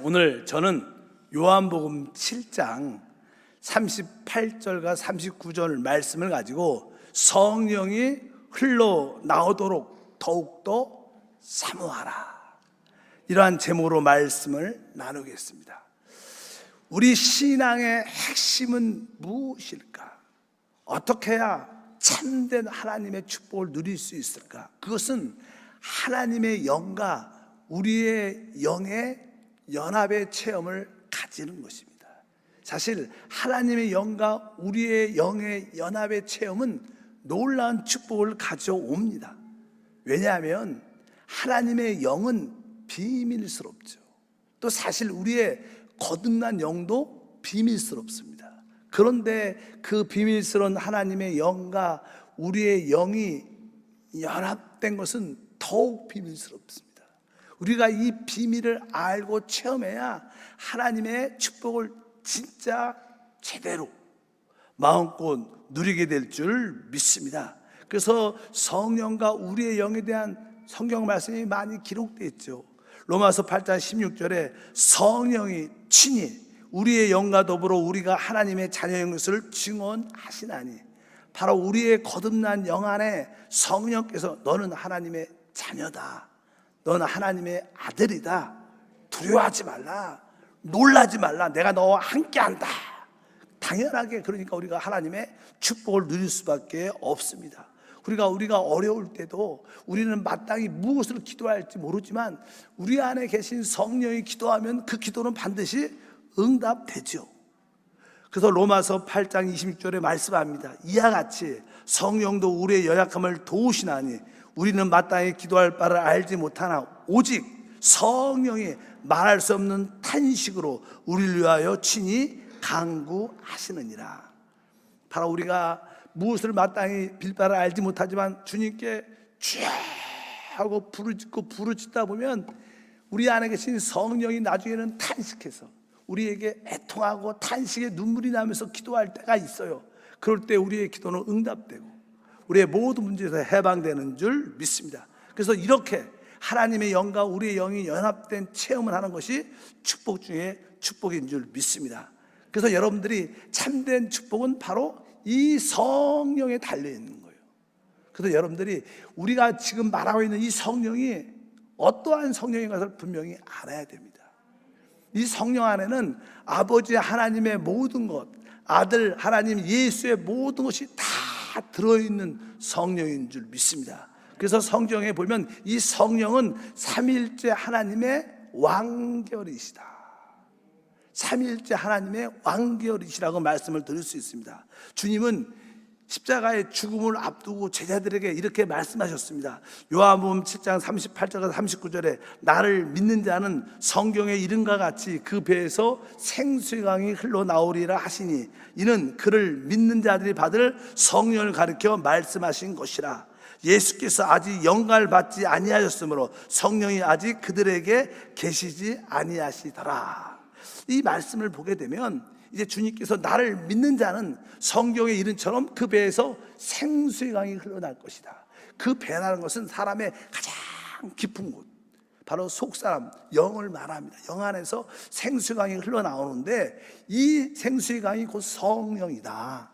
오늘 저는 요한복음 7장 38절과 39절 말씀을 가지고 성령이 흘러나오도록 더욱더 사모하라, 이러한 제목으로 말씀을 나누겠습니다. 우리 신앙의 핵심은 무엇일까? 어떻게 해야 참된 하나님의 축복을 누릴 수 있을까? 그것은 하나님의 영과 우리의 영의 연합의 체험을 가지는 것입니다. 사실 하나님의 영과 우리의 영의 연합의 체험은 놀라운 축복을 가져옵니다. 왜냐하면 하나님의 영은 비밀스럽죠. 또 사실 우리의 거듭난 영도 비밀스럽습니다. 그런데 그 비밀스러운 하나님의 영과 우리의 영이 연합된 것은 더욱 비밀스럽습니다. 우리가 이 비밀을 알고 체험해야 하나님의 축복을 진짜 제대로 마음껏 누리게 될 줄 믿습니다. 그래서 성령과 우리의 영에 대한 성경 말씀이 많이 기록되어 있죠. 로마서 8장 16절에 성령이 친히 우리의 영과 더불어 우리가 하나님의 자녀인 것을 증언하시나니, 바로 우리의 거듭난 영 안에 성령께서 너는 하나님의 자녀다, 너는 하나님의 아들이다, 두려워하지 말라, 놀라지 말라, 내가 너와 함께한다. 당연하게 그러니까 우리가 하나님의 축복을 누릴 수밖에 없습니다. 우리가 어려울 때도 우리는 마땅히 무엇을 기도할지 모르지만 우리 안에 계신 성령이 기도하면 그 기도는 반드시 응답되죠. 그래서 로마서 8장 26절에 말씀합니다. 이와 같이 성령도 우리의 연약함을 도우시나니 우리는 마땅히 기도할 바를 알지 못하나 오직 성령이 말할 수 없는 탄식으로 우리를 위하여 친히 간구하시느니라. 바로 우리가 무엇을 마땅히 빌 바를 알지 못하지만 주님께 주여 하고 부르짖다 보면 우리 안에 계신 성령이 나중에는 탄식해서 우리에게 애통하고 탄식의 눈물이 나면서 기도할 때가 있어요. 그럴 때 우리의 기도는 응답되고 우리의 모든 문제에서 해방되는 줄 믿습니다. 그래서 이렇게 하나님의 영과 우리의 영이 연합된 체험을 하는 것이 축복 중에 축복인 줄 믿습니다. 그래서 여러분들이 참된 축복은 바로 이 성령에 달려있는 거예요. 그래서 여러분들이 우리가 지금 말하고 있는 이 성령이 어떠한 성령인 것을 분명히 알아야 됩니다. 이 성령 안에는 아버지 하나님의 모든 것, 아들 하나님 예수의 모든 것이 다 들어있는 성령인 줄 믿습니다. 그래서 성경에 보면 이 성령은 삼위일체 하나님의 왕결이시다, 삼위일체 하나님의 왕결이시라고 말씀을 드릴 수 있습니다. 주님은 십자가의 죽음을 앞두고 제자들에게 이렇게 말씀하셨습니다. 요한복음 7장 38절과 39절에 나를 믿는 자는 성경의 이름과 같이 그 배에서 생수의 강이 흘러나오리라 하시니 이는 그를 믿는 자들이 받을 성령을 가리켜 말씀하신 것이라. 예수께서 아직 영광을 받지 아니하셨으므로 성령이 아직 그들에게 계시지 아니하시더라. 이 말씀을 보게 되면 이제 주님께서 나를 믿는 자는 성경의 이름처럼 그 배에서 생수의 강이 흘러날 것이다. 그 배라는 것은 사람의 가장 깊은 곳, 바로 속사람, 영을 말합니다. 영 안에서 생수의 강이 흘러나오는데 이 생수의 강이 곧 성령이다.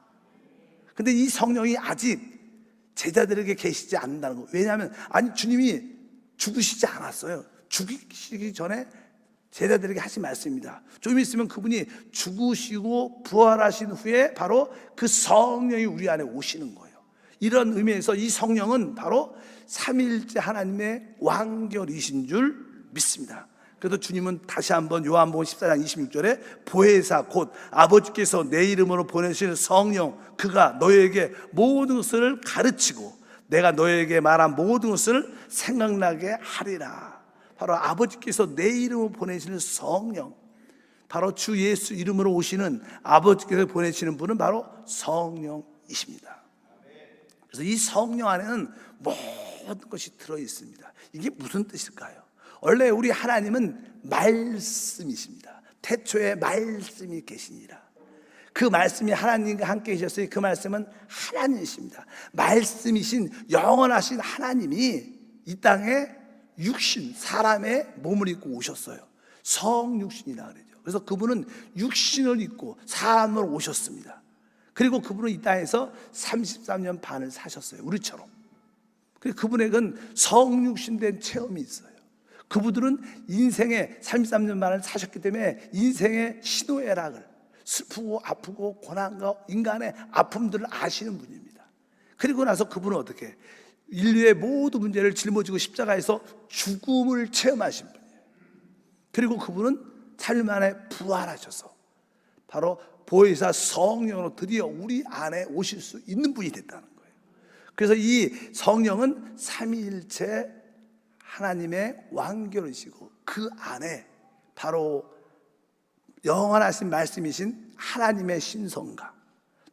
근데 이 성령이 아직 제자들에게 계시지 않는다는 거. 왜냐하면 주님이 죽으시지 않았어요. 죽으시기 전에 제자들에게 하신 말씀입니다. 좀 있으면 그분이 죽으시고 부활하신 후에 바로 그 성령이 우리 안에 오시는 거예요. 이런 의미에서 이 성령은 바로 삼위일체 하나님의 왕결이신 줄 믿습니다. 그래서 주님은 다시 한번 요한복음 14장 26절에 보혜사 곧 아버지께서 내 이름으로 보내실 성령 그가 너희에게 모든 것을 가르치고 내가 너희에게 말한 모든 것을 생각나게 하리라. 바로 아버지께서 내 이름으로 보내시는 성령, 바로 주 예수 이름으로 오시는 아버지께서 보내시는 분은 바로 성령이십니다. 그래서 이 성령 안에는 모든 것이 들어있습니다. 이게 무슨 뜻일까요? 원래 우리 하나님은 말씀이십니다. 태초에 말씀이 계시니라. 그 말씀이 하나님과 함께 계셨으니 그 말씀은 하나님이십니다. 말씀이신 영원하신 하나님이 이 땅에 육신, 사람의 몸을 입고 오셨어요. 성육신이라 그러죠. 그래서 그분은 육신을 입고 사람으로 오셨습니다. 그리고 그분은 이 땅에서 33년 반을 사셨어요. 우리처럼. 그리고 그분에게는 성육신된 체험이 있어요. 그분들은 인생의 33년 반을 사셨기 때문에 인생의 희노애락을, 슬프고 아프고 고난과 인간의 아픔들을 아시는 분입니다. 그리고 나서 그분은 어떻게 인류의 모든 문제를 짊어지고 십자가에서 죽음을 체험하신 분이에요. 그리고 그분은 3일 만에 부활하셔서 바로 보혜사 성령으로 드디어 우리 안에 오실 수 있는 분이 됐다는 거예요. 그래서 이 성령은 삼위일체 하나님의 왕결이시고 그 안에 바로 영원하신 말씀이신 하나님의 신성과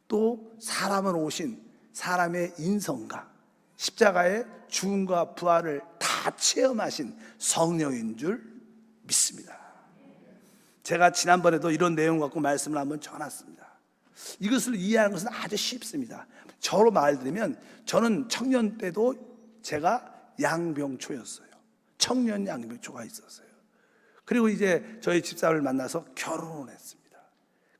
또 사람으로 오신 사람의 인성과 십자가의 죽음과 부활을 다 체험하신 성령인 줄 믿습니다. 제가 지난번에도 이런 내용 갖고 말씀을 한번 전했습니다. 이것을 이해하는 것은 아주 쉽습니다. 저로 말드리면 저는 청년 때도 제가 양병초였어요. 청년 양병초가 있었어요. 그리고 이제 저희 집사를 만나서 결혼을 했습니다.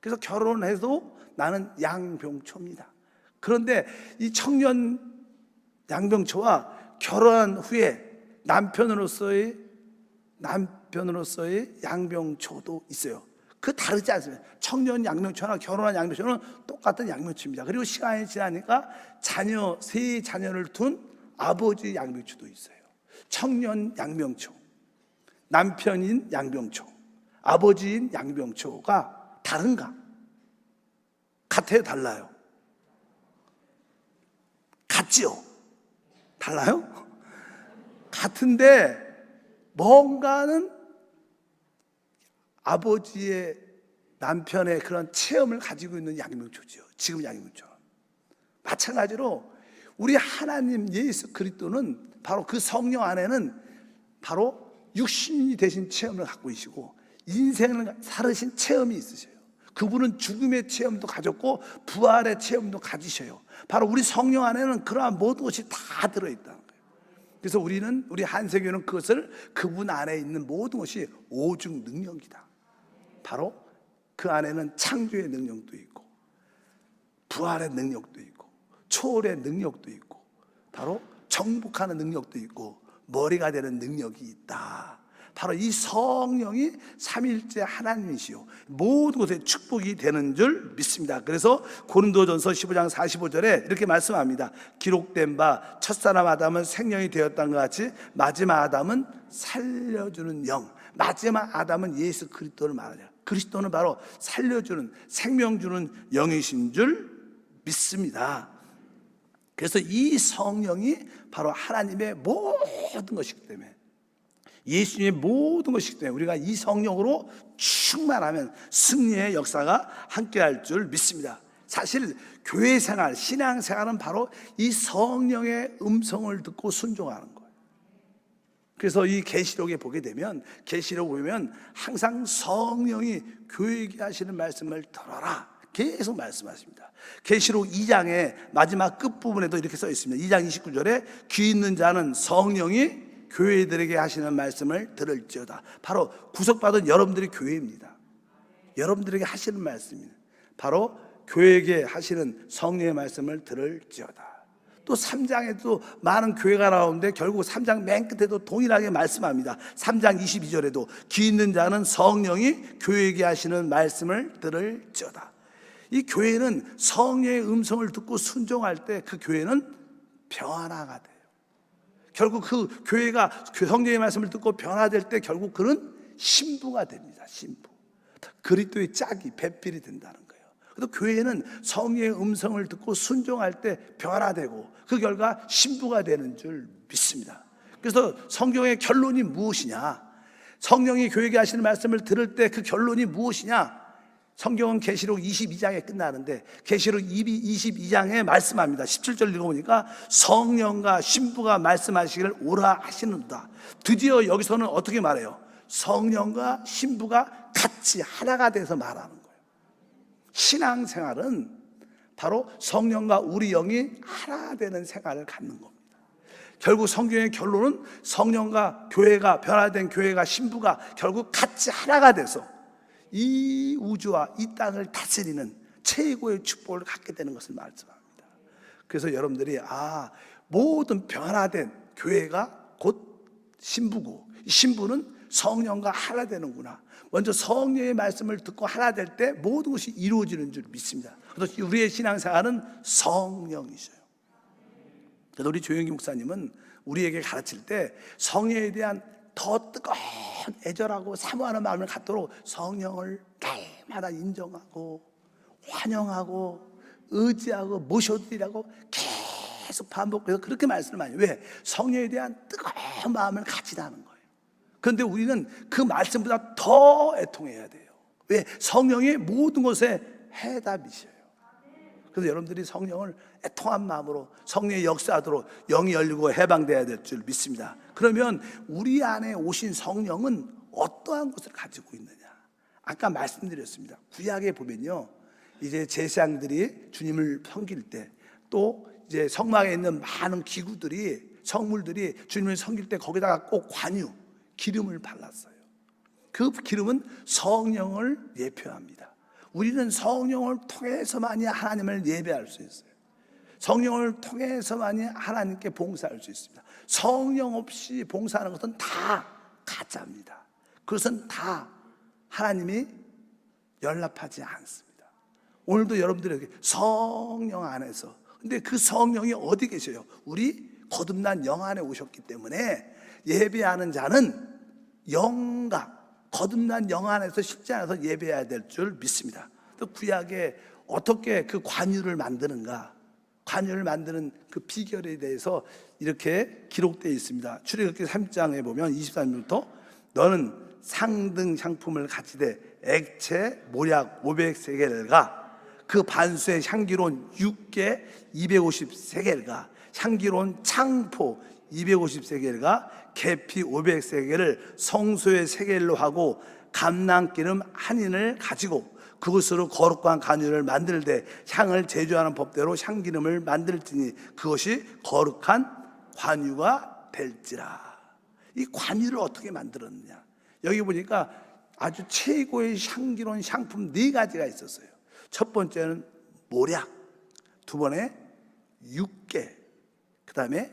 그래서 결혼해도 나는 양병초입니다. 그런데 이 청년 양병초와 결혼한 후에 남편으로서의 양병초도 있어요. 그 다르지 않습니다. 청년 양병초나 결혼한 양병초는 똑같은 양병초입니다. 그리고 시간이 지나니까 세 자녀를 둔 아버지 양병초도 있어요. 청년 양병초, 남편인 양병초, 아버지인 양병초가 다른가? 같아요, 달라요? 같지요? 달라요? 같은데 뭔가는 아버지의 남편의 그런 체험을 가지고 있는 양명초죠. 지금 양명초는 마찬가지로 우리 하나님 예수 그리스도는 바로 그 성령 안에는 바로 육신이 되신 체험을 갖고 계시고 인생을 살으신 체험이 있으셔요. 그분은 죽음의 체험도 가졌고 부활의 체험도 가지셔요. 바로 우리 성령 안에는 그러한 모든 것이 다 들어있다는 거예요. 그래서 우리 한세교는 그것을 그분 안에 있는 모든 것이 오중 능력이다. 바로 그 안에는 창조의 능력도 있고 부활의 능력도 있고 초월의 능력도 있고 바로 정복하는 능력도 있고 머리가 되는 능력이 있다. 바로 이 성령이 삼위일체 하나님이시요 모든 것에 축복이 되는 줄 믿습니다. 그래서 고린도전서 15장 45절에 이렇게 말씀합니다. 기록된 바 첫사람 아담은 생명이 되었다는 것 같이 마지막 아담은 살려주는 영, 마지막 아담은 예수 그리스도를 말하죠. 그리스도는 바로 살려주는 생명 주는 영이신 줄 믿습니다. 그래서 이 성령이 바로 하나님의 모든 것이기 때문에 예수님의 모든 것이기 때문에 우리가 이 성령으로 충만하면 승리의 역사가 함께할 줄 믿습니다. 사실 교회 생활, 신앙 생활은 바로 이 성령의 음성을 듣고 순종하는 거예요. 그래서 이 계시록에 보게 되면 계시록 보면 항상 성령이 교회에게 하시는 말씀을 들어라 계속 말씀하십니다. 계시록 2장의 마지막 끝부분에도 이렇게 써 있습니다. 2장 29절에 귀 있는 자는 성령이 교회들에게 하시는 말씀을 들을지어다. 바로 구속받은 여러분들이 교회입니다. 여러분들에게 하시는 말씀입니다. 바로 교회에게 하시는 성령의 말씀을 들을지어다. 또 3장에도 많은 교회가 나오는데 결국 3장 맨 끝에도 동일하게 말씀합니다. 3장 22절에도 귀 있는 자는 성령이 교회에게 하시는 말씀을 들을지어다. 이 교회는 성령의 음성을 듣고 순종할 때 그 교회는 변화가 돼요. 결국 그 교회가 성령의 말씀을 듣고 변화될 때 결국 그는 신부가 됩니다. 신부. 그리스도의 짝이 배필이 된다는 거예요. 그래서 교회는 성령의 음성을 듣고 순종할 때 변화되고 그 결과 신부가 되는 줄 믿습니다. 그래서 성경의 결론이 무엇이냐? 성령이 교회에게 하시는 말씀을 들을 때 그 결론이 무엇이냐? 성경은 계시록 22장에 끝나는데 계시록 22장에 말씀합니다. 17절 읽어보니까 성령과 신부가 말씀하시기를 오라 하시는도다. 드디어 여기서는 어떻게 말해요? 성령과 신부가 같이 하나가 돼서 말하는 거예요. 신앙생활은 바로 성령과 우리 영이 하나 되는 생활을 갖는 겁니다. 결국 성경의 결론은 성령과 교회가, 변화된 교회가, 신부가 결국 같이 하나가 돼서 이 우주와 이 땅을 다스리는 최고의 축복을 갖게 되는 것을 말씀합니다. 그래서 여러분들이 모든 변화된 교회가 곧 신부고, 이 신부는 성령과 하나 되는구나. 먼저 성령의 말씀을 듣고 하나 될 때 모든 것이 이루어지는 줄 믿습니다. 그래서 우리의 신앙생활은 성령이셔요. 그래서 우리 조영기 목사님은 우리에게 가르칠 때 성령에 대한 더 뜨거운 애절하고 사모하는 마음을 갖도록 성령을 날마다 인정하고 환영하고 의지하고 모셔드리라고 계속 반복해서 그렇게 말씀을 많이 해요. 왜? 성령에 대한 뜨거운 마음을 가지라는 거예요. 그런데 우리는 그 말씀보다 더 애통해야 돼요. 왜? 성령이 모든 것에 해답이셔요. 그래서 여러분들이 성령을 애통한 마음으로 성령의 역사하도록 영이 열리고 해방돼야 될 줄 믿습니다. 그러면 우리 안에 오신 성령은 어떠한 것을 가지고 있느냐? 아까 말씀드렸습니다. 구약에 보면요, 이제 제사장들이 주님을 섬길 때, 또 이제 성막에 있는 많은 기구들이, 성물들이 주님을 섬길 때 거기다가 꼭 관유, 기름을 발랐어요. 그 기름은 성령을 예표합니다. 우리는 성령을 통해서만이 하나님을 예배할 수 있어요. 성령을 통해서만이 하나님께 봉사할 수 있습니다. 성령 없이 봉사하는 것은 다 가짜입니다. 그것은 다 하나님이 연락하지 않습니다. 오늘도 여러분들에게 성령 안에서, 근데 그 성령이 어디 계셔요? 우리 거듭난 영 안에 오셨기 때문에 예배하는 자는 영과 거듭난 영 안에서, 실제 안에서 예배해야 될 줄 믿습니다. 또 구약에 어떻게 그 관유를 만드는가, 관유를 만드는 그 비결에 대해서 이렇게 기록되어 있습니다. 출애굽기 3장에 보면 23절부터 너는 상등 향품을 가지되 액체 모략 500세겔과 그 반수의 향기로운 육개 250세겔과 향기로운 창포 250세겔과 계피 500세겔을 성소의 세겔로 하고 감람기름 한 인을 가지고 그것으로 거룩한 관유를 만들되 향을 제조하는 법대로 향기름을 만들지니 그것이 거룩한 관유가 될지라. 이 관유를 어떻게 만들었느냐? 여기 보니까 아주 최고의 향기로운 향품 4가지가 있었어요. 첫 번째는 모략, 두 번에 육개, 그 다음에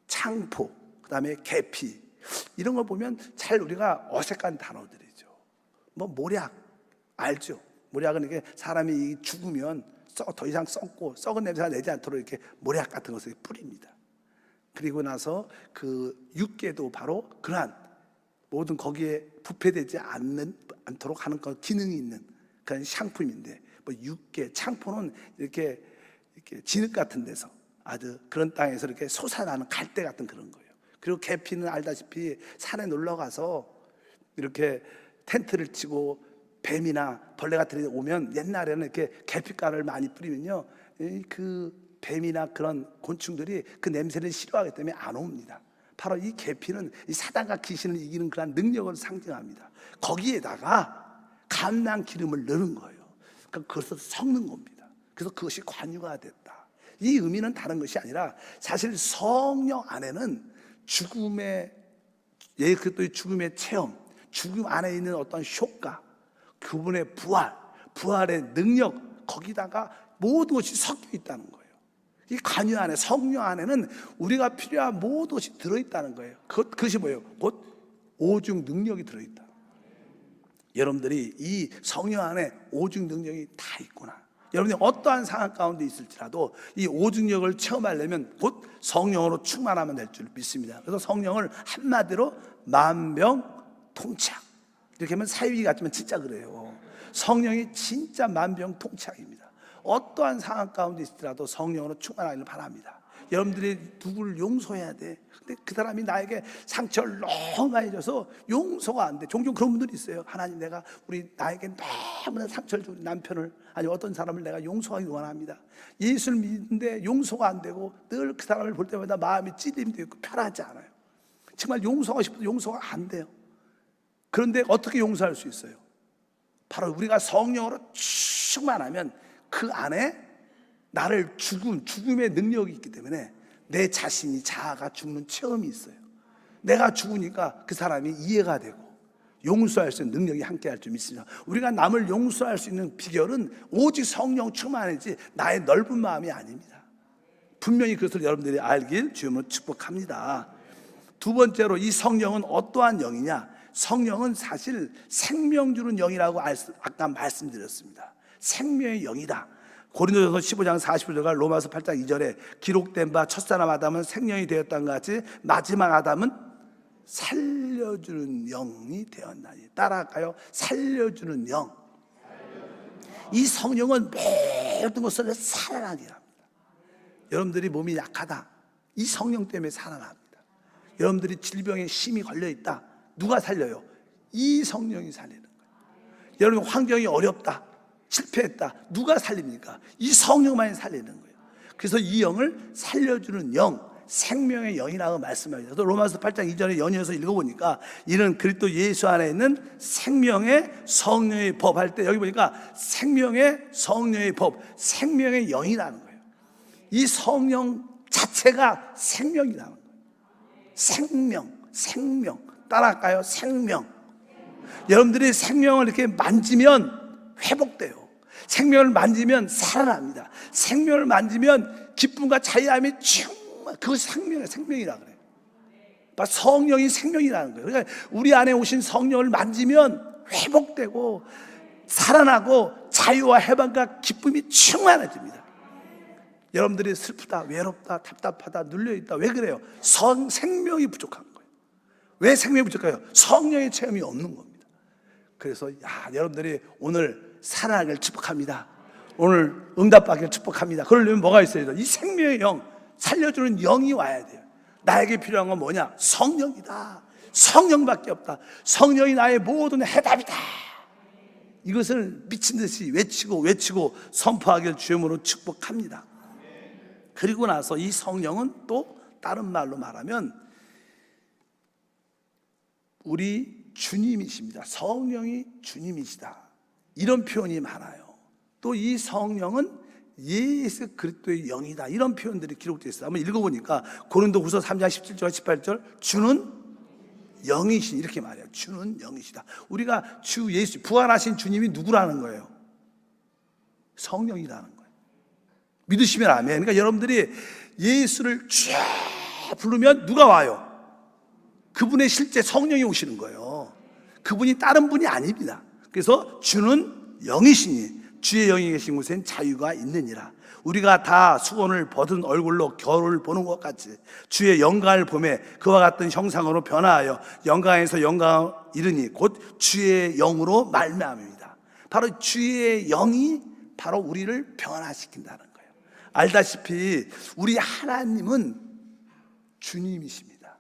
창포, 그 다음에 계피. 이런 걸 보면 잘 우리가 어색한 단어들이죠. 뭐 모략 알죠? 모략은 이게 사람이 죽으면 더 이상 썩은 냄새가 내지 않도록 이렇게 모략 같은 것을 뿌립니다. 그리고 나서 그 육개도 바로 그러한 모든 거기에 부패되지 않도록 하는 그 기능이 있는 그런 향품인데, 뭐 육개, 창포는 이렇게 진흙 같은 데서 아주 그런 땅에서 이렇게 솟아나는 갈대 같은 그런 거예요. 그리고 계피는 알다시피 산에 놀러 가서 이렇게 텐트를 치고 뱀이나 벌레 같은 데 오면 옛날에는 이렇게 계피가루를 많이 뿌리면요, 그 뱀이나 그런 곤충들이 그 냄새를 싫어하기 때문에 안 옵니다. 바로 이 계피는 이 사단과 귀신을 이기는 그런 능력을 상징합니다. 거기에다가 감람 기름을 넣는 거예요. 그러니까 그것을 섞는 겁니다. 그래서 그것이 관유가 됐다. 이 의미는 다른 것이 아니라 사실 성령 안에는 죽음의 죽음의 체험, 죽음 안에 있는 어떤 효과, 그분의 부활의 능력, 거기다가 모든 것이 섞여 있다는 거예요. 이 관유 안에, 성령 안에는 우리가 필요한 모든 것이 들어있다는 거예요. 그것이 뭐예요? 곧 오중 능력이 들어있다. 여러분들이 이 성령 안에 오중 능력이 다 있구나. 여러분이 어떠한 상황 가운데 있을지라도 이 오중력을 체험하려면 곧 성령으로 충만하면 될 줄 믿습니다. 그래서 성령을 한마디로 만병통치약, 이렇게 하면 사유리 같지만 진짜 그래요. 성령이 진짜 만병통치약입니다. 어떠한 상황 가운데 있을지라도 성령으로 충만하기를 바랍니다. 여러분들이 누구를 용서해야 돼. 근데 그 사람이 나에게 상처를 너무 많이 줘서 용서가 안 돼. 종종 그런 분들이 있어요. 하나님, 내가 나에게 너무나 상처를 준 남편을, 아니 어떤 사람을 내가 용서하기 원합니다. 예수를 믿는데 용서가 안 되고 늘 그 사람을 볼 때마다 마음이 찔림이 되고 편하지 않아요. 정말 용서하고 싶어도 용서가 안 돼요. 그런데 어떻게 용서할 수 있어요? 바로 우리가 성령으로 충만하면 그 안에 나를 죽음의 능력이 있기 때문에 내 자신이 자아가 죽는 체험이 있어요. 내가 죽으니까 그 사람이 이해가 되고 용서할 수 있는 능력이 함께할 줄 믿습니다. 우리가 남을 용서할 수 있는 비결은 오직 성령 충만이지 나의 넓은 마음이 아닙니다. 분명히 그것을 여러분들이 알길 주님으로 축복합니다. 두 번째로 이 성령은 어떠한 영이냐? 성령은 사실 생명 주는 영이라고 아까 말씀드렸습니다. 생명의 영이다. 고린도전서 15장 45절과 로마서 8장 2절에 기록된 바 첫사람 아담은 생명이 되었다는 것 같이 마지막 아담은 살려주는 영이 되었나니. 따라할까요? 살려주는 영. 이 성령은 모든 것을 살아나게 합니다. 여러분들이 몸이 약하다, 이 성령 때문에 살아납니다. 여러분들이 질병에 심히 걸려있다, 누가 살려요? 이 성령이 살리는 거예요. 여러분 환경이 어렵다, 실패했다, 누가 살립니까? 이 성령만이 살리는 거예요. 그래서 이 영을 살려주는 영, 생명의 영이라고 말씀합니다. 또 로마서 8장 2절에 연이어서 읽어보니까 이는 그리스도 예수 안에 있는 생명의 성령의 법 할 때 여기 보니까 생명의 성령의 법, 생명의 영이라는 거예요. 이 성령 자체가 생명이라는 거예요. 생명. 따라할까요? 생명. 여러분들이 생명을 이렇게 만지면 회복돼요. 생명을 만지면 살아납니다. 생명을 만지면 기쁨과 자유함이 충만. 그것이 생명이라고 그래요. 성령이 생명이라는 거예요. 그러니까 우리 안에 오신 성령을 만지면 회복되고 살아나고 자유와 해방과 기쁨이 충만해집니다. 여러분들이 슬프다, 외롭다, 답답하다, 눌려있다, 왜 그래요? 생명이 부족한 거예요. 왜 생명이 부족해요? 성령의 체험이 없는 겁니다. 그래서 여러분들이 오늘 살아나길 축복합니다. 오늘 응답받기를 축복합니다. 그러려면 뭐가 있어야 돼요? 이 생명의 영, 살려주는 영이 와야 돼요. 나에게 필요한 건 뭐냐? 성령이다. 성령밖에 없다. 성령이 나의 모든 해답이다. 이것을 미친 듯이 외치고 선포하기를 주님으로 축복합니다. 그리고 나서 이 성령은 또 다른 말로 말하면 우리 주님이십니다. 성령이 주님이시다, 이런 표현이 많아요. 또 이 성령은 예수 그리스도의 영이다, 이런 표현들이 기록되어 있어요. 한번 읽어보니까 고린도후서 3장 17절 18절 주는 영이신, 이렇게 말해요. 주는 영이시다. 우리가 주 예수, 부활하신 주님이 누구라는 거예요? 성령이라는 거예요. 믿으시면 아멘. 그러니까 여러분들이 예수를 쫙 부르면 누가 와요? 그분의 실제 성령이 오시는 거예요. 그분이 다른 분이 아닙니다. 그래서 주는 영이시니 주의 영이 계신 곳엔 자유가 있느니라. 우리가 다 수건을 벗은 얼굴로 겨울을 보는 것 같이 주의 영광을 보매 그와 같은 형상으로 변화하여 영광에서 영광을 이르니 곧 주의 영으로 말미암습니다. 바로 주의 영이 바로 우리를 변화시킨다는 거예요. 알다시피 우리 하나님은 주님이십니다.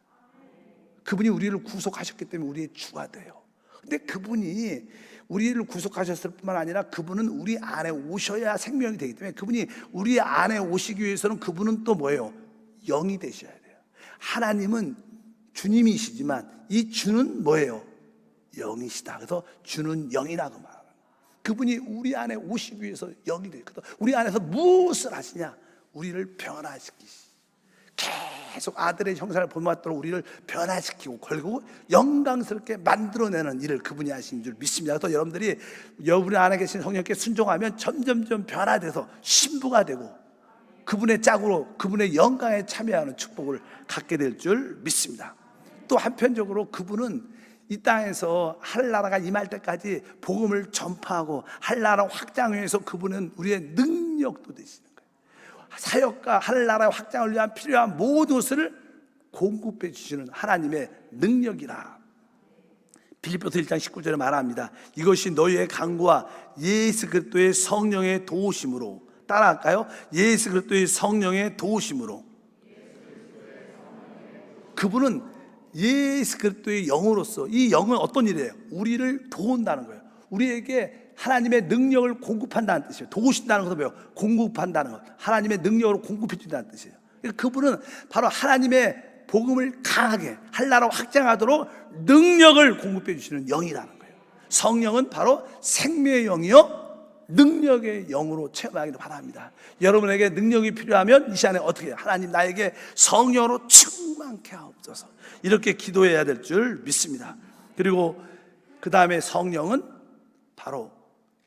그분이 우리를 구속하셨기 때문에 우리의 주가 돼요. 근데 그분이 우리를 구속하셨을 뿐만 아니라 그분은 우리 안에 오셔야 생명이 되기 때문에 그분이 우리 안에 오시기 위해서는 그분은 또 뭐예요? 영이 되셔야 돼요. 하나님은 주님이시지만 이 주는 뭐예요? 영이시다. 그래서 주는 영이라고 말합니다. 그분이 우리 안에 오시기 위해서 영이 돼요. 그래서 우리 안에서 무엇을 하시냐? 우리를 변화시키시. 계속 아들의 형상을 본받도록 우리를 변화시키고 걸고 영광스럽게 만들어내는 일을 그분이 하신 줄 믿습니다. 그래서 여러분들이 여러분 안에 계신 성령께 순종하면 점점점 변화돼서 신부가 되고 그분의 짝으로 그분의 영광에 참여하는 축복을 갖게 될 줄 믿습니다. 또 한편적으로 그분은 이 땅에서 하늘나라가 임할 때까지 복음을 전파하고 하늘나라 확장을 위해서 그분은 우리의 능력도 되시는 거예요. 사역과 하늘나라 확장을 위한 필요한 모든 것을 공급해 주시는 하나님의 능력이라. 빌립보서 1장 19절에 말합니다. 이것이 너희의 강구와 예수 그리스도의 성령의 도우심으로. 따라할까요? 예수 그리스도의 성령의 도우심으로. 그분은 예수 그리스도의 영으로서, 이 영은 어떤 일이에요? 우리를 도운다는 거예요. 우리에게 하나님의 능력을 공급한다는 뜻이에요. 도우신다는 것은 뭐예요? 공급한다는 것. 하나님의 능력으로 공급해 준다는 뜻이에요. 그분은 바로 하나님의 복음을 강하게 하늘나라 확장하도록 능력을 공급해 주시는 영이라는 거예요. 성령은 바로 생명의 영이요 능력의 영으로 체험하기를 바랍니다. 여러분에게 능력이 필요하면 이 시간에 어떻게 해요? 하나님 나에게 성령으로 충만케 하옵소서, 이렇게 기도해야 될 줄 믿습니다. 그리고 그 다음에 성령은 바로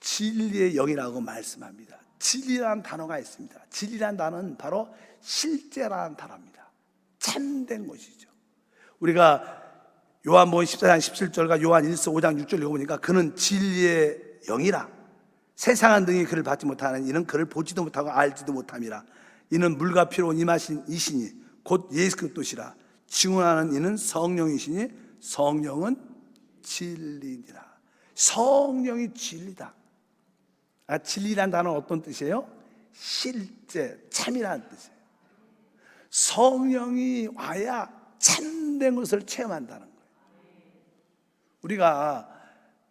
진리의 영이라고 말씀합니다. 진리라는 단어가 있습니다. 진리라는 단어는 바로 실제라는 단어입니다. 참된 것이죠. 우리가 요한복음 14장 17절과 요한 1서 5장 6절 읽어보니까 그는 진리의 영이라 세상은 능히 그를 받지 못하는 이는 그를 보지도 못하고 알지도 못함이라. 이는 물과 피로 임하신 이시니 곧 예수 그리스도시라. 증언하는 이는 성령이시니 성령은 진리니라. 성령이 진리다. 진리란 단어는 어떤 뜻이에요? 실제, 참이라는 뜻이에요. 성령이 와야 참된 것을 체험한다는 거예요. 우리가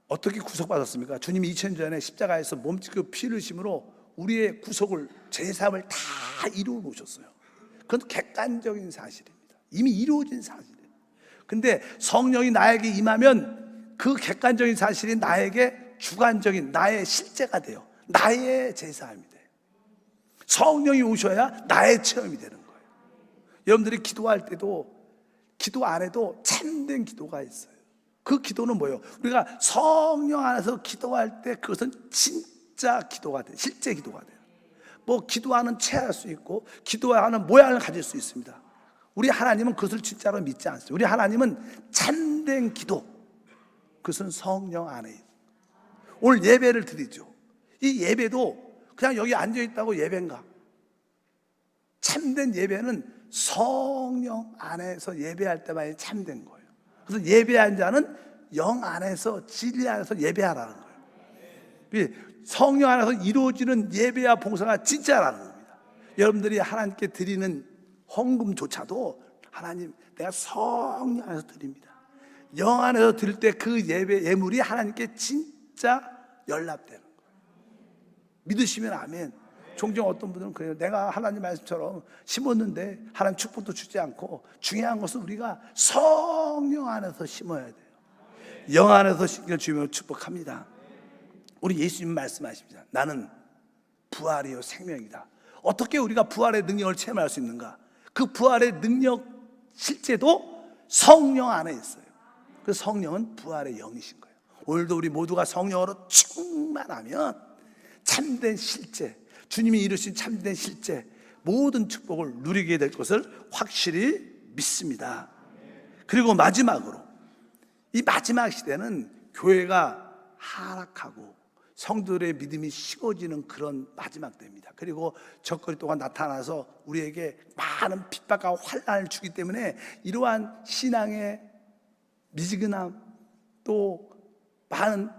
어떻게 구속받았습니까? 주님이 2000년 전에 십자가에서 몸짓고 피 흘리심으로 우리의 구속을, 제사함을 다 이루어 놓으셨어요. 그건 객관적인 사실입니다. 이미 이루어진 사실이에요. 근데 성령이 나에게 임하면 그 객관적인 사실이 나에게 주관적인 나의 실제가 돼요. 나의 제사함이 돼요. 성령이 오셔야 나의 체험이 되는 거예요. 여러분들이 기도할 때도 기도 안에도 참된 기도가 있어요. 그 기도는 뭐예요? 우리가 성령 안에서 기도할 때 그것은 진짜 기도가 돼요. 실제 기도가 돼요. 뭐 기도하는 체할 수 있고 기도하는 모양을 가질 수 있습니다. 우리 하나님은 그것을 진짜로 믿지 않습니다. 우리 하나님은 참된 기도, 그것은 성령 안에 있어요. 오늘 예배를 드리죠. 이 예배도 그냥 여기 앉아있다고 예배인가? 참된 예배는 성령 안에서 예배할 때만 참된 거예요. 그래서 예배한 자는 영 안에서, 진리 안에서 예배하라는 거예요. 성령 안에서 이루어지는 예배와 봉사가 진짜라는 겁니다. 여러분들이 하나님께 드리는 헌금조차도 하나님, 내가 성령 안에서 드립니다. 영 안에서 드릴 때 그 예배, 예물이 하나님께 진짜 연락되는 거예요. 믿으시면 아멘. 종종 어떤 분들은 그래요. 내가 하나님 말씀처럼 심었는데 하나님 축복도 주지 않고, 중요한 것은 우리가 성령 안에서 심어야 돼요. 영 안에서 심기를 주며 축복합니다. 우리 예수님 말씀하십니다. 나는 부활이요 생명이다. 어떻게 우리가 부활의 능력을 체험할 수 있는가? 그 부활의 능력 실제도 성령 안에 있어요. 그 성령은 부활의 영이신 거예요. 오늘도 우리 모두가 성령으로 충만하면 참된 실제, 주님이 이루신 참된 실제, 모든 축복을 누리게 될 것을 확실히 믿습니다. 그리고 마지막으로, 이 마지막 시대는 교회가 하락하고 성도들의 믿음이 식어지는 그런 마지막 때입니다. 그리고 적그리 또한 나타나서 우리에게 많은 핍박과 환난을 주기 때문에 이러한 신앙의 미지근함, 또 많은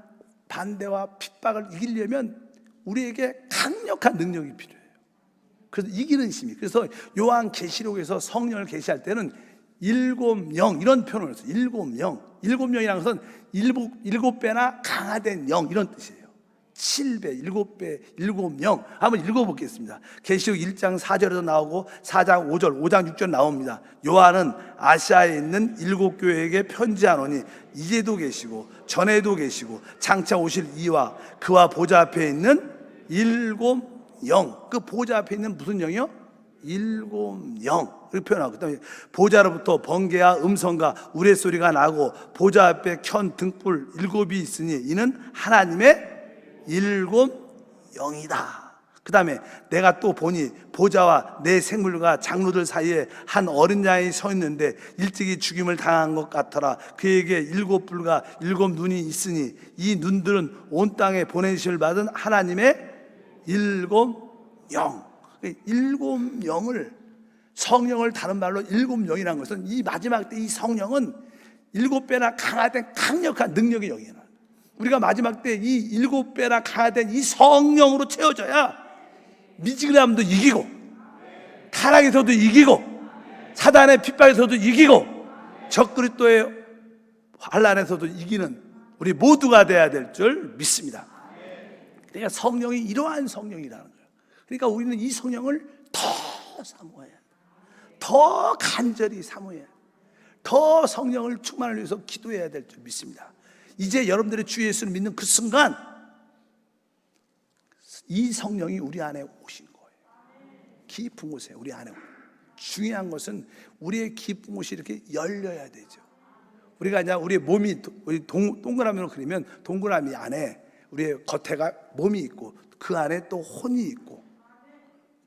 반대와 핍박을 이기려면 우리에게 강력한 능력이 필요해요. 그래서 이기는 힘이. 그래서 요한계시록에서 성령을 계시할 때는 일곱 영, 이런 표현을 했어요. 일곱 영. 일곱 영이라는 것은 일곱 배나 강화된 영, 이런 뜻이에요. 7배, 7배, 일곱 영. 한번 읽어보겠습니다. 계시록 1장 4절에도 나오고 4장 5절, 5장 6절 나옵니다. 요한은 아시아에 있는 7교회에게 편지하노니 이제도 계시고 전에도 계시고 장차 오실 이와 그와 보좌 앞에 있는 일곱 영. 그 보좌 앞에 있는 무슨 영이요? 일곱 영. 이렇게 표현하고, 그다음에 보좌로부터 번개와 음성과 우레소리가 나고 보좌 앞에 켠 등불 일곱이 있으니 이는 하나님의 일곱 영이다. 그 다음에 내가 또 보니 보좌와 내 생물과 장로들 사이에 한 어린 양이 서 있는데 일찍이 죽임을 당한 것 같더라. 그에게 일곱 뿔과 일곱 눈이 있으니 이 눈들은 온 땅에 보내심을 받은 하나님의 일곱 영. 일곱 영을, 성령을 다른 말로 일곱 영이라는 것은 이 마지막 때 이 성령은 일곱 배나 강화된 강력한 능력의 영이에요. 우리가 마지막 때 이 일곱 배나 강화된 이 성령으로 채워져야 미지근함도 이기고, 타락에서도 이기고, 사단의 핍박에서도 이기고, 적그리스도의 환난에서도 이기는 우리 모두가 되어야 될 줄 믿습니다. 그러니까 성령이 이러한 성령이라는 거예요. 그러니까 우리는 이 성령을 더 사모해야 돼요. 더 간절히 사모해야 돼요. 더 성령을 충만을 위해서 기도해야 될 줄 믿습니다. 이제 여러분들의 주 예수를 믿는 그 순간 이 성령이 우리 안에 오신 거예요. 깊은 곳에 우리 안에. 중요한 것은 우리의 깊은 곳이 이렇게 열려야 되죠. 우리가 이제 우리의 몸이 우리 동그라미로 그리면 동그라미 안에 우리의 겉에가 몸이 있고 그 안에 또 혼이 있고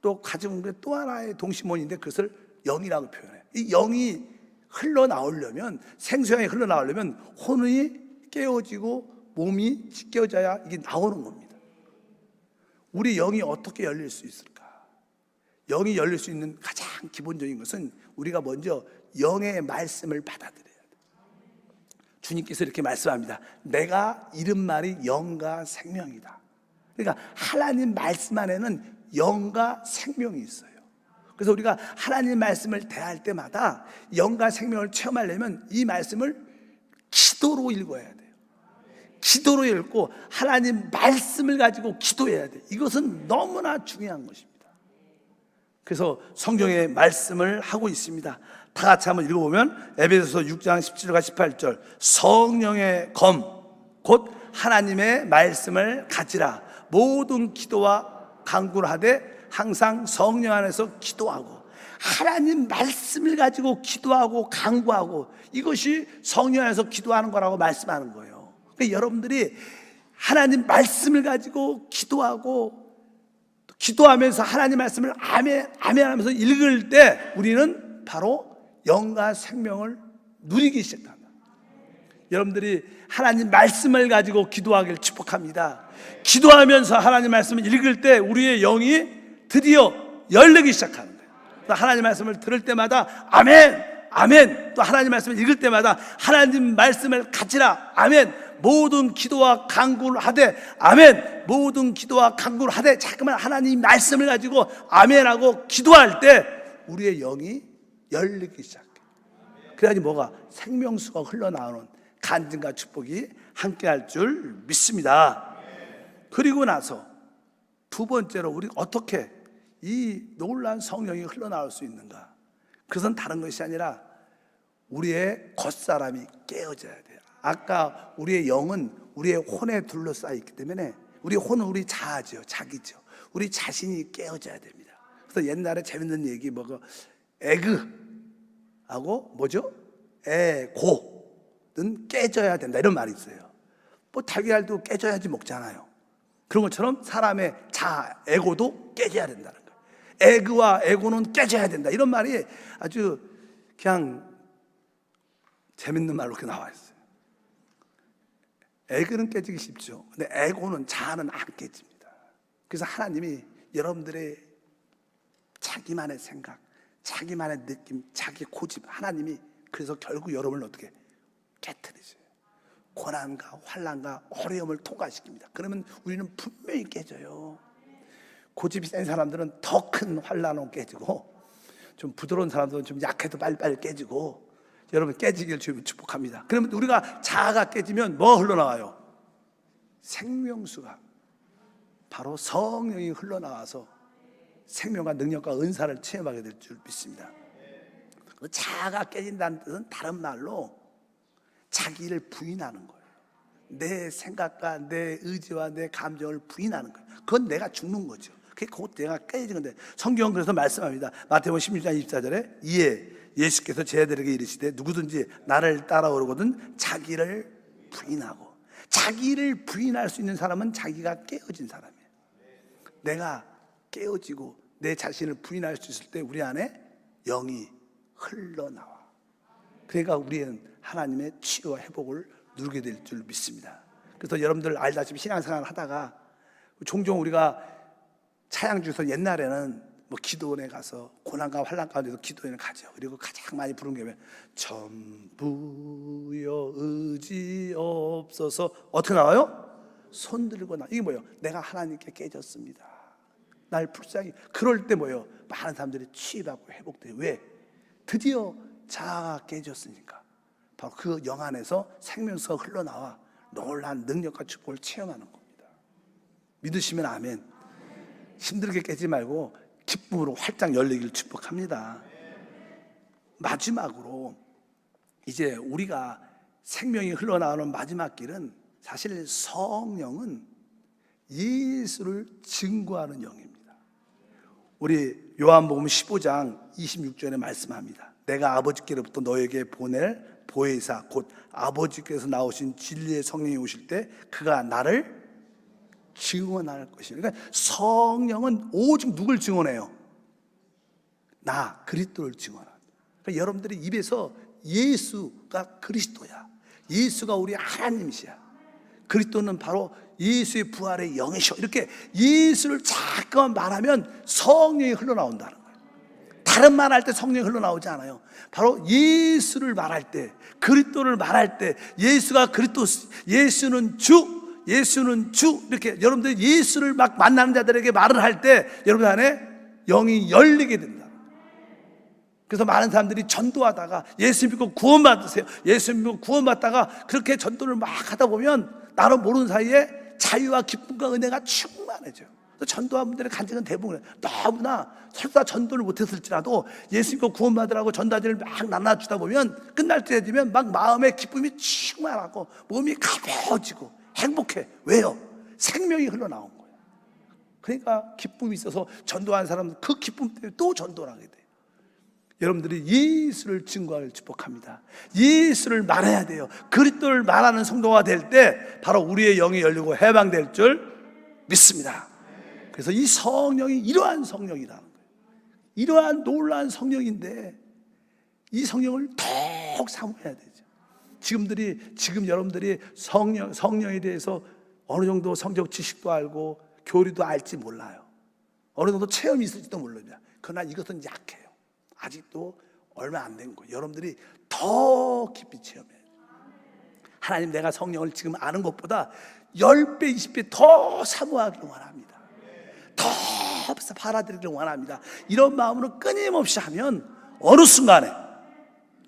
또 가지고 있는 게 또 하나의 동심원인데 그것을 영이라고 표현해요. 이 영이 흘러나오려면, 생수양이 흘러나오려면 혼이 깨어지고 몸이 씻겨져야 이게 나오는 겁니다. 우리 영이 어떻게 열릴 수 있을까? 영이 열릴 수 있는 가장 기본적인 것은 우리가 먼저 영의 말씀을 받아들여야 돼요. 주님께서 이렇게 말씀합니다. 내가 이른 말이 영과 생명이다. 그러니까 하나님 말씀 안에는 영과 생명이 있어요. 그래서 우리가 하나님 말씀을 대할 때마다 영과 생명을 체험하려면 이 말씀을 기도로 읽어야 돼요. 기도로 읽고 하나님 말씀을 가지고 기도해야 돼요. 이것은 너무나 중요한 것입니다. 그래서 성경의 말씀을 하고 있습니다. 다 같이 한번 읽어보면 에베소서 6장 17절과 18절 성령의 검 곧 하나님의 말씀을 가지라. 모든 기도와 간구를 하되 항상 성령 안에서 기도하고, 하나님 말씀을 가지고 기도하고 간구하고, 이것이 성령 안에서 기도하는 거라고 말씀하는 거예요. 그러니까 여러분들이 하나님 말씀을 가지고 기도하고 기도하면서 하나님 말씀을 아멘 아멘 하면서 읽을 때 우리는 바로 영과 생명을 누리기 시작합니다. 여러분들이 하나님 말씀을 가지고 기도하기를 축복합니다. 기도하면서 하나님 말씀을 읽을 때 우리의 영이 드디어 열리기 시작하는 거예요. 하나님 말씀을 들을 때마다 아멘 아멘, 또 하나님 말씀을 읽을 때마다 하나님 말씀을 가지라 아멘, 모든 기도와 간구를 하되 아멘, 모든 기도와 간구를 하되, 자꾸만 하나님 말씀을 가지고 아멘하고 기도할 때 우리의 영이 열리기 시작해요. 그래야지 뭐가 생명수가 흘러나오는 간증과 축복이 함께할 줄 믿습니다. 그리고 나서 두 번째로 우리 어떻게 이 놀라운 성령이 흘러나올 수 있는가? 그것은 다른 것이 아니라 우리의 겉사람이 깨어져야 돼요. 아까 우리의 영은 우리의 혼에 둘러싸여 있기 때문에 우리 혼은 우리 자아죠, 자기죠. 우리 자신이 깨어져야 됩니다. 그래서 옛날에 재밌는 얘기 뭐고 에그하고 뭐죠? 에고는 깨져야 된다 이런 말이 있어요. 뭐 달걀도 깨져야지 먹잖아요. 그런 것처럼 사람의 자아, 에고도 깨져야 된다는 거예요. 에그와 에고는 깨져야 된다 이런 말이 아주 그냥 재밌는 말로 이렇게 나와 있어요. 에그는 깨지기 쉽죠. 근데 에고는, 자아는 안 깨집니다. 그래서 하나님이 여러분들의 자기만의 생각, 자기만의 느낌, 자기 고집, 하나님이 그래서 결국 여러분을 어떻게 깨트리세요. 고난과 환난과 어려움을 통과시킵니다. 그러면 우리는 분명히 깨져요. 고집이 센 사람들은 더 큰 환난은 깨지고, 좀 부드러운 사람들은 좀 약해도 빨리빨리 깨지고, 여러분 깨지길 주님 축복합니다. 그러면 우리가 자아가 깨지면 뭐 흘러나와요? 생명수가, 바로 성령이 흘러나와서 생명과 능력과 은사를 체험하게 될 줄 믿습니다. 자아가 깨진다는 뜻은 다른 말로 자기를 부인하는 거예요. 내 생각과 내 의지와 내 감정을 부인하는 거예요. 그건 내가 죽는 거죠. 그게 곧 내가 깨지는 건데, 성경은 그래서 말씀합니다. 마태복음 16장 24절에 이에 예수께서 제자들에게 이르시되 누구든지 나를 따라오려거든 자기를 부인하고, 자기를 부인할 수 있는 사람은 자기가 깨어진 사람이에요. 내가 깨어지고 내 자신을 부인할 수 있을 때 우리 안에 영이 흘러나와. 그러니까 우리는 하나님의 치유와 회복을 누리게 될 줄 믿습니다. 그래서 여러분들 알다시피 신앙생활을 하다가 종종 우리가 차양 중에서 옛날에는 뭐 기도원에 가서 고난과 환난 가운데서 기도원에 가죠. 그리고 가장 많이 부른 게 뭐냐면 전부여 의지 없어서, 어떻게 나와요? 손 들고 나. 이게 뭐예요? 내가 하나님께 깨졌습니다. 날 불쌍히. 그럴 때 뭐예요? 많은 사람들이 치유받고 회복돼요. 왜? 드디어 자아가 깨졌으니까. 바로 그 영 안에서 생명수가 흘러나와 놀라운 능력과 축복을 체험하는 겁니다. 믿으시면 아멘. 힘들게 깨지 말고 기쁨으로 활짝 열리길 축복합니다. 마지막으로 이제 우리가 생명이 흘러나오는 마지막 길은, 사실 성령은 예수를 증거하는 영입니다. 우리 요한복음 15장 26절에 말씀합니다. 내가 아버지께로부터 너에게 보낼 보혜사 곧 아버지께서 나오신 진리의 성령이 오실 때 그가 나를 증언할 것입니다. 그러니까 성령은 오직 누굴 증언해요? 나 그리스도를 증언합니다. 그러니까 여러분들이 입에서 예수가 그리스도야, 예수가 우리 하나님이시야, 그리스도는 바로 예수의 부활의 영이셔, 이렇게 예수를 자꾸만 말하면 성령이 흘러나온다는 거예요. 다른 말할 때 성령이 흘러나오지 않아요. 바로 예수를 말할 때, 그리스도를 말할 때, 예수가 그리스도, 예수는 주, 예수는 주, 이렇게 여러분들이 예수를 막 만나는 자들에게 말을 할 때 여러분 안에 영이 열리게 된다. 그래서 많은 사람들이 전도하다가 예수 믿고 구원받으세요, 예수 믿고 구원받다가 그렇게 전도를 막 하다 보면 나는 모르는 사이에 자유와 기쁨과 은혜가 충만해져요. 전도한 분들의 간증은 대부분 너무나 설사 전도를 못했을지라도 예수 믿고 구원받으라고 전도지를 막 나눠주다 보면 끝날 때 되면 막 마음의 기쁨이 충만하고 몸이 가벼워지고 행복해. 왜요? 생명이 흘러나온 거예요. 그러니까 기쁨이 있어서 전도한 사람은 그 기쁨 때문에 또 전도를 하게 돼요. 여러분들이 예수를 증거할 축복합니다. 예수를 말해야 돼요. 그리스도를 말하는 성도가 될 때 바로 우리의 영이 열리고 해방될 줄 믿습니다. 그래서 이 성령이 이러한 성령이라는 거예요. 이러한 놀라운 성령인데 이 성령을 더욱 사모해야 되죠. 지금 여러분들이 성령에 대해서 어느 정도 성적 지식도 알고 교리도 알지 몰라요. 어느 정도 체험이 있을지도 모릅니다. 그러나 이것은 약해요. 아직도 얼마 안 된 거예요. 여러분들이 더 깊이 체험해야 돼요. 하나님, 내가 성령을 지금 아는 것보다 10배, 20배 더 사모하기를 원합니다. 더 받아들이기를 원합니다. 이런 마음으로 끊임없이 하면 어느 순간에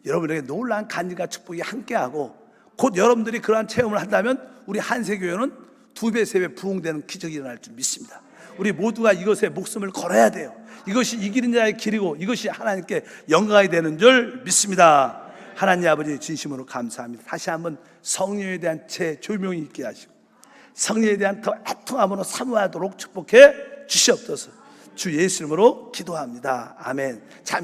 여러분에게 놀라운 간증과 축복이 함께하고 곧 여러분들이 그러한 체험을 한다면 우리 한세교회는 2배, 3배 부흥되는 기적이 일어날 줄 믿습니다. 우리 모두가 이것에 목숨을 걸어야 돼요. 이것이 이기는 자의 길이고 이것이 하나님께 영광이 되는 줄 믿습니다. 하나님 아버지, 진심으로 감사합니다. 다시 한번 성령에 대한 재조명이 있게 하시고 성령에 대한 더 애통함으로 사모하도록 축복해 주시옵소서. 주 예수 이름으로 기도합니다. 아멘. 잠시